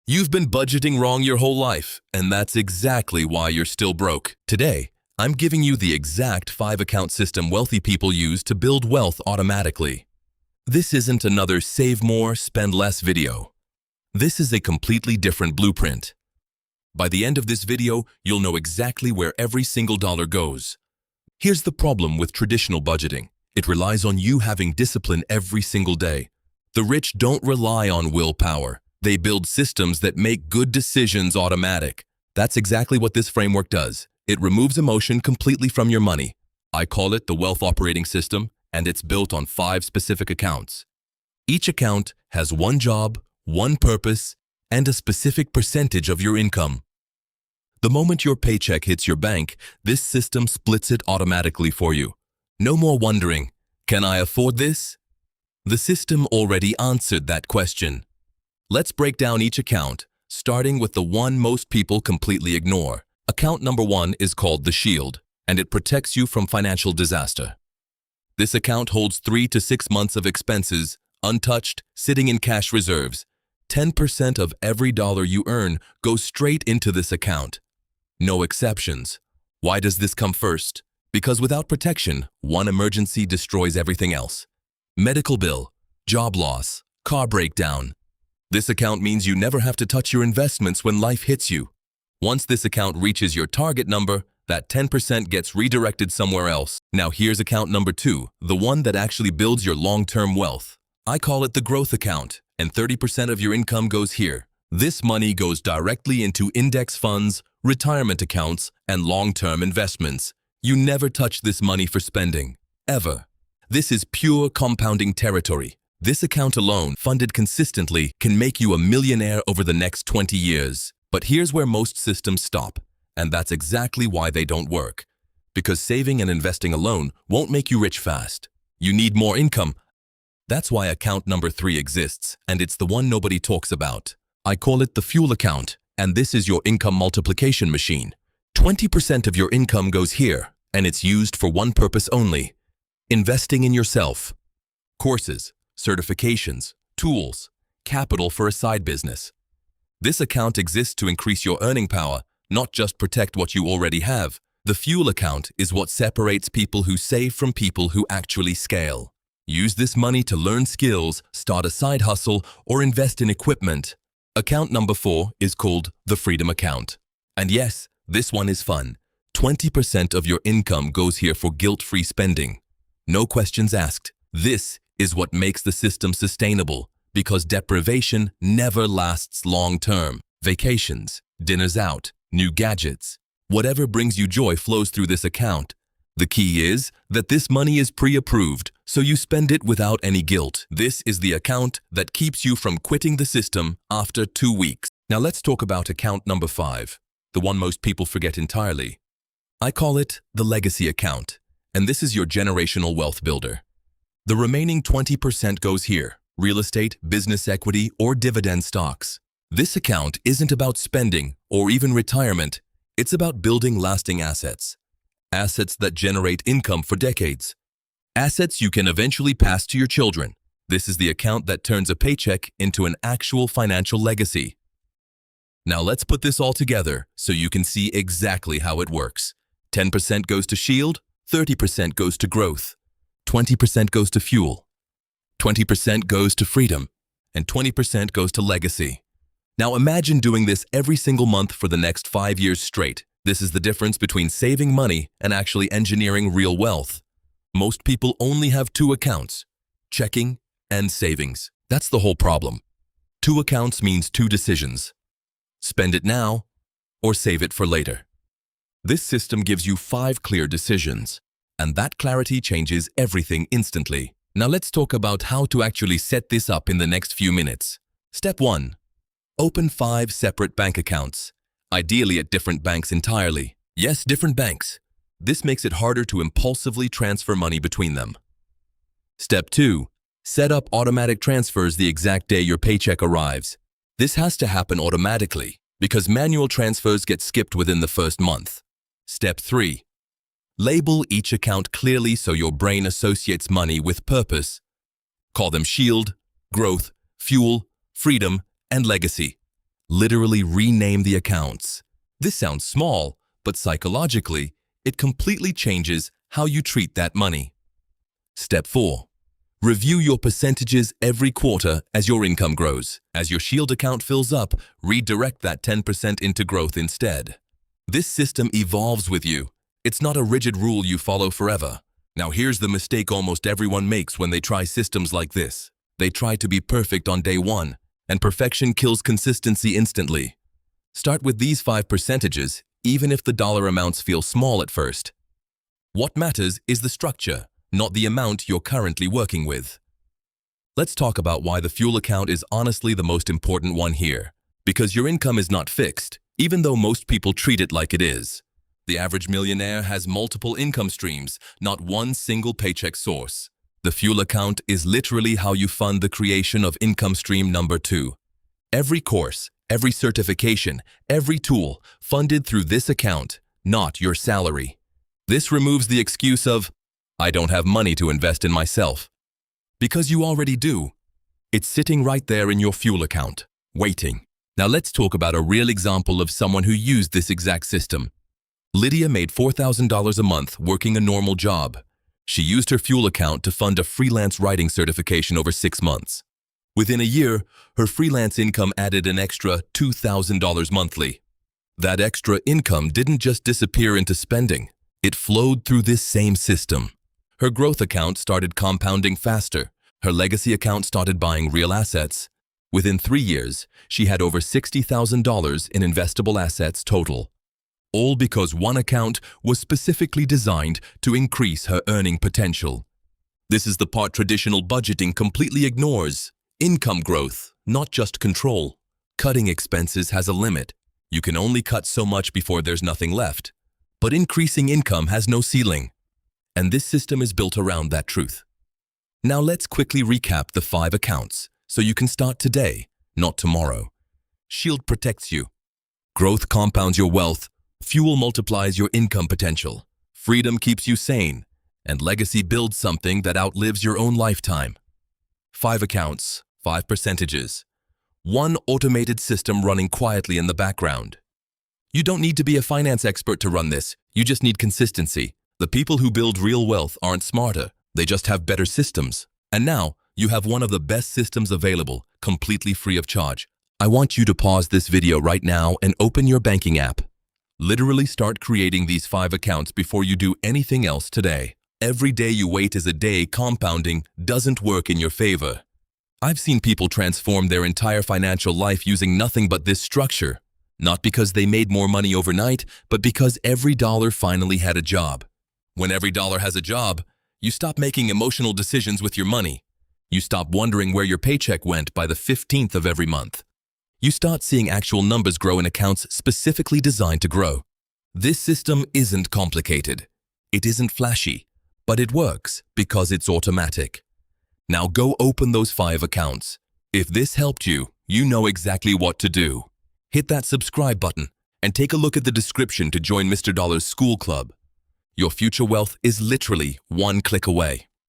You've been budgeting wrong your whole life, and that's exactly why you're still broke. Today, I'm giving you the exact 5-account system wealthy people use to build wealth automatically. This isn't another save more, spend less video. This is a completely different blueprint. By the end of this video, you'll know exactly where every single dollar goes. Here's the problem with traditional budgeting. It relies on you having discipline every single day. The rich don't rely on willpower. They build systems that make good decisions automatic. That's exactly what this framework does. It removes emotion completely from your money. I call it the wealth operating system, and it's built on 5 specific accounts. Each account has one job, one purpose, and a specific percentage of your income. The moment your paycheck hits your bank, this system splits it automatically for you. No more wondering, can I afford this? The system already answered that question. Let's break down each account, starting with the one most people completely ignore. Account number 1 is called the Shield, and it protects you from financial disaster. This account holds 3 to 6 months of expenses, untouched, sitting in cash reserves. 10% of every dollar you earn goes straight into this account. No exceptions. Why does this come first? Because without protection, one emergency destroys everything else. Medical bill, job loss, car breakdown. This account means you never have to touch your investments when life hits you. Once this account reaches your target number, that 10% gets redirected somewhere else. Now here's account number 2, the one that actually builds your long-term wealth. I call it the growth account, and 30% of your income goes here. This money goes directly into index funds, retirement accounts, and long-term investments. You never touch this money for spending, ever. This is pure compounding territory. This account alone, funded consistently, can make you a millionaire over the next 20 years. But here's where most systems stop, and that's exactly why they don't work. Because saving and investing alone won't make you rich fast. You need more income. That's why account number 3 exists, and it's the one nobody talks about. I call it the fuel account, and this is your income multiplication machine. 20% of your income goes here, and it's used for one purpose only: investing in yourself. Courses, certifications, tools, capital for a side business. This account exists to increase your earning power, not just protect what you already have. The fuel account is what separates people who save from people who actually scale. Use this money to learn skills, start a side hustle, or invest in equipment. Account number 4 is called the freedom account. And yes, this one is fun. 20% of your income goes here for guilt-free spending. No questions asked. This is what makes the system sustainable, because deprivation never lasts long-term. Vacations, dinners out, new gadgets, whatever brings you joy flows through this account. The key is that this money is pre-approved, so you spend it without any guilt. This is the account that keeps you from quitting the system after 2 weeks. Now let's talk about account number 5, the one most people forget entirely. I call it the legacy account, and this is your generational wealth builder. The remaining 20% goes here: real estate, business equity, or dividend stocks. This account isn't about spending or even retirement. It's about building lasting assets. Assets that generate income for decades. Assets you can eventually pass to your children. This is the account that turns a paycheck into an actual financial legacy. Now let's put this all together so you can see exactly how it works. 10% goes to Shield, 30% goes to growth, 20% goes to fuel, 20% goes to freedom, and 20% goes to legacy. Now imagine doing this every single month for the next 5 years straight. This is the difference between saving money and actually engineering real wealth. Most people only have 2 accounts: checking and savings. That's the whole problem. 2 accounts means 2 decisions: spend it now or save it for later. This system gives you 5 clear decisions, and that clarity changes everything instantly. Now let's talk about how to actually set this up in the next few minutes. Step 1. Open 5 separate bank accounts, ideally at different banks entirely. Yes, different banks. This makes it harder to impulsively transfer money between them. Step 2. Set up automatic transfers the exact day your paycheck arrives. This has to happen automatically because manual transfers get skipped within the first month. Step 3. Label each account clearly so your brain associates money with purpose. Call them Shield, Growth, Fuel, Freedom, and Legacy. Literally rename the accounts. This sounds small, but psychologically, it completely changes how you treat that money. Step 4. Review your percentages every quarter as your income grows. As your Shield account fills up, redirect that 10% into growth instead. This system evolves with you. It's not a rigid rule you follow forever. Now here's the mistake almost everyone makes when they try systems like this. They try to be perfect on day one, and perfection kills consistency instantly. Start with these 5 percentages, even if the dollar amounts feel small at first. What matters is the structure, not the amount you're currently working with. Let's talk about why the fuel account is honestly the most important one here. Because your income is not fixed, even though most people treat it like it is. The average millionaire has multiple income streams, not one single paycheck source. The fuel account is literally how you fund the creation of income stream number 2. Every course, every certification, every tool funded through this account, not your salary. This removes the excuse of, "I don't have money to invest in myself." Because you already do. It's sitting right there in your fuel account, waiting. Now let's talk about a real example of someone who used this exact system. Lydia made $4,000 a month working a normal job. She used her fuel account to fund a freelance writing certification over 6 months. Within a year, her freelance income added an extra $2,000 monthly. That extra income didn't just disappear into spending. It flowed through this same system. Her growth account started compounding faster. Her legacy account started buying real assets. Within 3 years, she had over $60,000 in investable assets total. All because one account was specifically designed to increase her earning potential. This is the part traditional budgeting completely ignores. Income growth, not just control. Cutting expenses has a limit. You can only cut so much before there's nothing left. But increasing income has no ceiling. And this system is built around that truth. Now let's quickly recap the 5 accounts, so you can start today, not tomorrow. Shield protects you. Growth compounds your wealth. Fuel multiplies your income potential. Freedom keeps you sane. And legacy builds something that outlives your own lifetime. 5 accounts, 5 percentages. One automated system running quietly in the background. You don't need to be a finance expert to run this. You just need consistency. The people who build real wealth aren't smarter. They just have better systems. And now, you have one of the best systems available, completely free of charge. I want you to pause this video right now and open your banking app. Literally start creating these 5 accounts before you do anything else today. Every day you wait is a day compounding doesn't work in your favor. I've seen people transform their entire financial life using nothing but this structure. Not because they made more money overnight, but because every dollar finally had a job. When every dollar has a job, you stop making emotional decisions with your money. You stop wondering where your paycheck went by the 15th of every month. You start seeing actual numbers grow in accounts specifically designed to grow. This system isn't complicated. It isn't flashy, but it works because it's automatic. Now go open those 5 accounts. If this helped you, you know exactly what to do. Hit that subscribe button and take a look at the description to join Mr. Dollar's School Club. Your future wealth is literally one click away.